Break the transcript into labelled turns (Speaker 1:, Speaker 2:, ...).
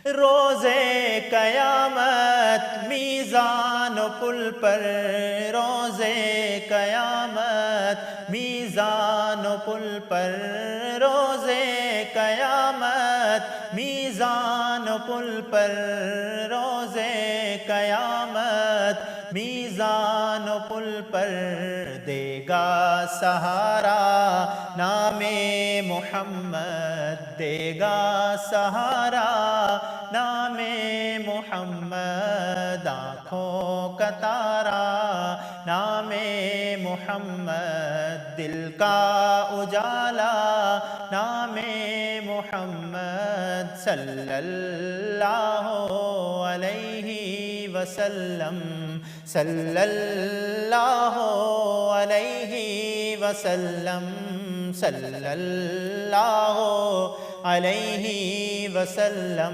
Speaker 1: روزے قیامت میزان و پل پر، روزے قیامت میزان و پل پر، روزے قیامت میزان و پل پر، روزے قیامت میزان و پل پر، دے گا سہارا نام محمد، دے گا سہارا نام محمد، آنکھوں کا تارا نام محمد، دل کا اجالا نام محمد، صلی اللہ علیہ وسلم، صلی اللہ علیہ وسلم، صلی اللہ علیہ وسلم۔